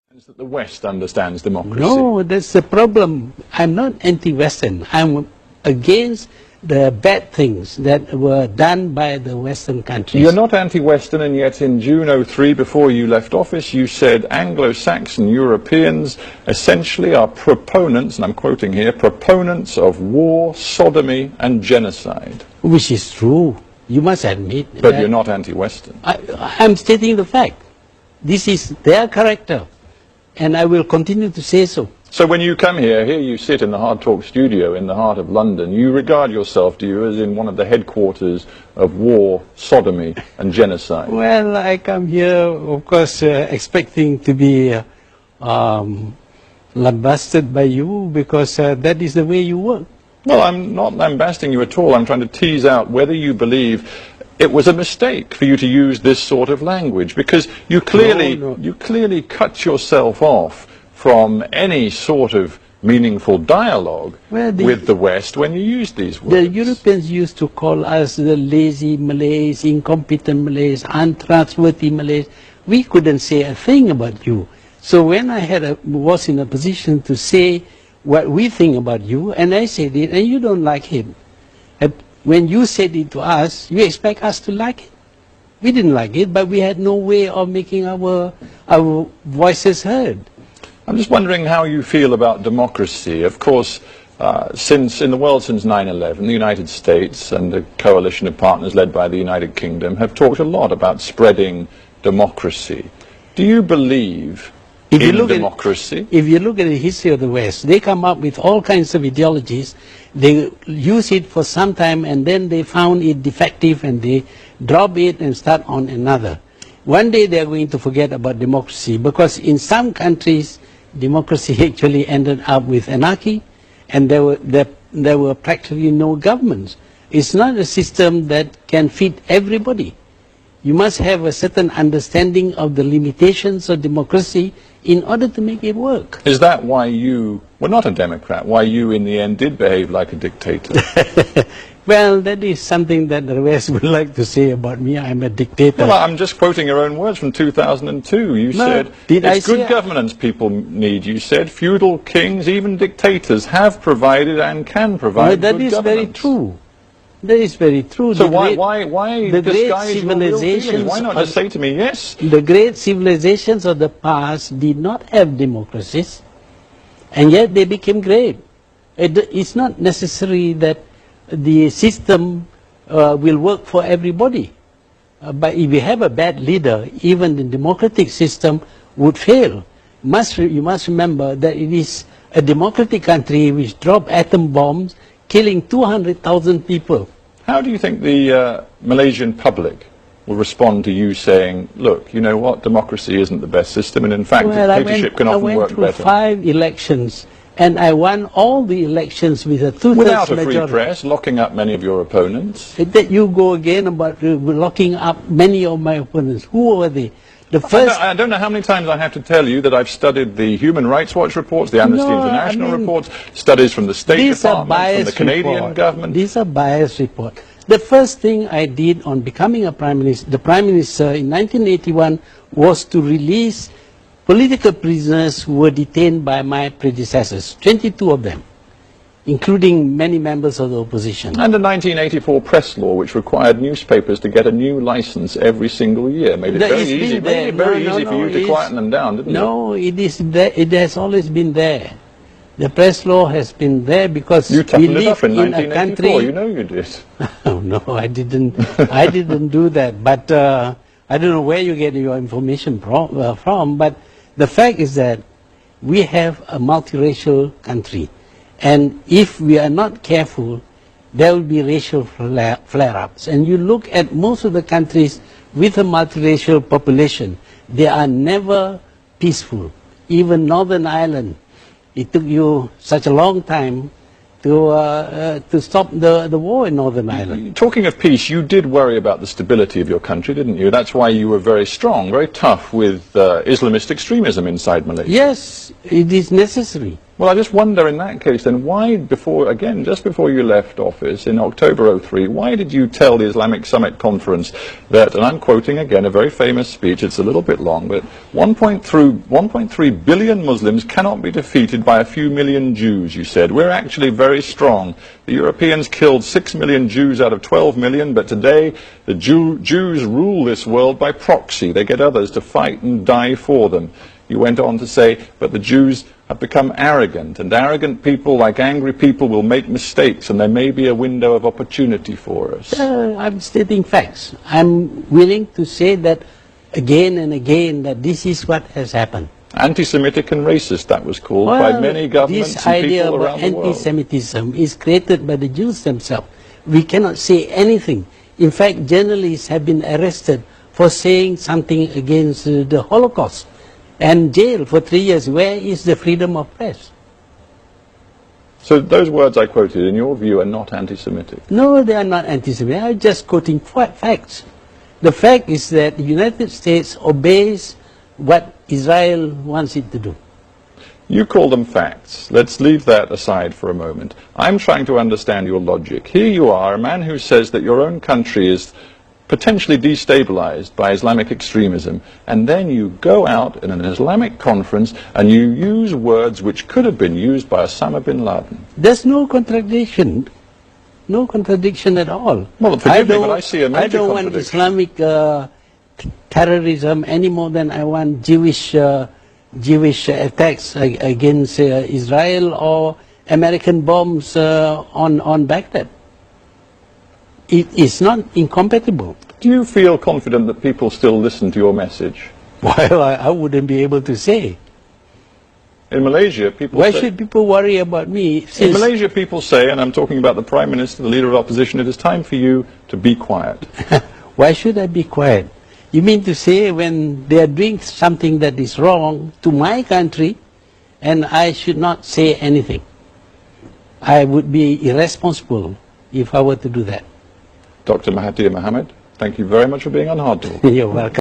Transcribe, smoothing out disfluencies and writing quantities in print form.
That the West understands democracy. No, that's the problem. I'm not anti-Western. I'm against the bad things that were done by the Western countries. You're not anti-Western, and yet in June '03, before you left office, you said Anglo-Saxon Europeans essentially are proponents, and I'm quoting here, proponents of war, sodomy and genocide. Which is true. You must admit. But you're not anti-Western. I'm stating the fact. This is their character. And I will continue to say so. So when you come here you sit in the Hard Talk studio in the heart of London, you regard yourself, do you, as in one of the headquarters of war, sodomy and genocide? Well, I come here, of course, expecting to be lambasted by you, because that is the way you work. Well, I'm not lambasting you at all. I'm trying to tease out whether you believe it was a mistake for you to use this sort of language, because you clearly cut yourself off from any sort of meaningful dialogue with the West when you used these words. The Europeans used to call us the lazy Malays, incompetent Malays, untrustworthy Malays. We couldn't say a thing about you. So when I was in a position to say what we think about you, and I said it, and you don't like it. When you said it to us, you expect us to like it. We didn't like it, but we had no way of making our voices heard. I'm just wondering how you feel about democracy. Of course, in the world since 9/11, the United States and a coalition of partners led by the United Kingdom have talked a lot about spreading democracy. Do you believe in democracy? If you look at the history of the West, they come up with all kinds of ideologies. They use it for some time, and then they found it defective, and they drop it and start on another. One day they are going to forget about democracy, because in some countries, democracy actually ended up with anarchy, and there were practically no governments. It's not a system that can fit everybody. You must have a certain understanding of the limitations of democracy in order to make it work. Is that why you were not a Democrat, why you in the end did behave like a dictator? Well, that is something that the West would like to say about me. I'm a dictator. Well, I'm just quoting your own words from 2002. You said, it's good governance people need. You said, feudal kings, even dictators, have provided and can provide good governance. That is very true. That is very true. So why disguise your real feelings? Why not just say to me, yes? The great civilizations of the past did not have democracies, and yet they became great. It's not necessary that the system will work for everybody. But if you have a bad leader, even the democratic system would fail. You must remember that it is a democratic country which dropped atom bombs, killing 200,000 people. How do you think the Malaysian public will respond to you saying, look, you know what, democracy isn't the best system, and in fact, dictatorship can often work better? I went through 5 elections, and I won all the elections with a 2/3 majority. Without a free press, locking up many of your opponents? That you go again about locking up many of my opponents. Who were they? I don't know how many times I have to tell you that I've studied the Human Rights Watch reports, the Amnesty International reports, studies from the State Department, from the Canadian government. These are biased reports. The first thing I did on becoming the Prime Minister in 1981 was to release political prisoners who were detained by my predecessors, 22 of them, including many members of the opposition. And the 1984 press law, which required newspapers to get a new license every single year, made it very easy for you to quieten them down, didn't it? No, it has always been there. The press law has been there because you we live in a country. You know you did. Oh, no, I didn't. I didn't do that. But I don't know where you get your information from. But the fact is that we have a multiracial country. And if we are not careful, there will be racial flare-ups. And you look at most of the countries with a multiracial population, they are never peaceful. Even Northern Ireland, it took you such a long time to stop the war in Northern Ireland. Talking of peace, you did worry about the stability of your country, didn't you? That's why you were very strong, very tough with Islamist extremism inside Malaysia. Yes, it is necessary. Well, I just wonder in that case then, why just before you left office in October '03, why did you tell the Islamic Summit Conference that, and I'm quoting again a very famous speech, it's a little bit long, but 1.3 billion Muslims cannot be defeated by a few million Jews, you said. We're actually very strong. The Europeans killed 6 million Jews out of 12 million, but today the Jews rule this world by proxy. They get others to fight and die for them. You went on to say, but the Jews have become arrogant, and arrogant people, like angry people, will make mistakes, and there may be a window of opportunity for us. I'm stating facts. I'm willing to say that again and again, that this is what has happened. Anti-Semitic and racist, that was called by many governments and people around the world. This idea of anti-Semitism is created by the Jews themselves. We cannot say anything. In fact, journalists have been arrested for saying something against the Holocaust and jailed for 3 years. Where is the freedom of press? So those words I quoted, in your view, are not anti-Semitic? No, they are not anti-Semitic. I'm just quoting facts. The fact is that the United States obeys what Israel wants it to do. You call them facts. Let's leave that aside for a moment. I'm trying to understand your logic. Here you are, a man who says that your own country is potentially destabilized by Islamic extremism, and then you go out in an Islamic conference and you use words which could have been used by Osama bin Laden. There's no contradiction. No contradiction at all. Well, forgive me, but I see a major I don't want contradiction. Islamic terrorism any more than I want Jewish attacks against Israel or American bombs on Baghdad. It is not incompatible. Do you feel confident that people still listen to your message? Well, I wouldn't be able to say. In Malaysia, people Why say... should people worry about me? In Malaysia, people say, and I'm talking about the Prime Minister, the Leader of Opposition, it is time for you to be quiet. Why should I be quiet? You mean to say when they are doing something that is wrong to my country, and I should not say anything? I would be irresponsible if I were to do that. Dr. Mahathir Mohamad, thank you very much for being on Hard Talk. You're welcome.